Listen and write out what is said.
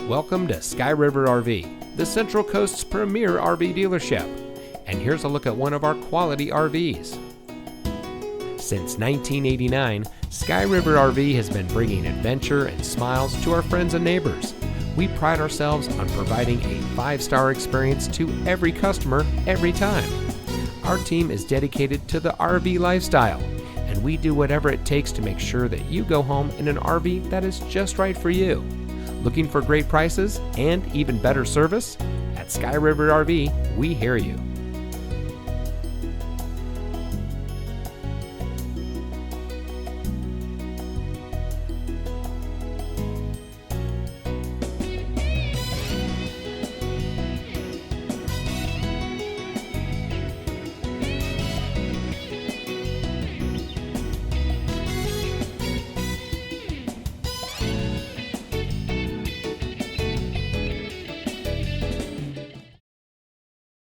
Welcome to Sky River RV, the Central Coast's premier RV dealership. And here's a look at one of our quality RVs. Since 1989, Sky River RV has been bringing adventure and smiles to our friends and neighbors. We pride ourselves on providing a 5-star experience to every customer every time. Our team is dedicated to the RV lifestyle, and we do whatever it takes to make sure that you go home in an RV that is just right for you. Looking for great prices and even better service? At Sky River RV, we hear you.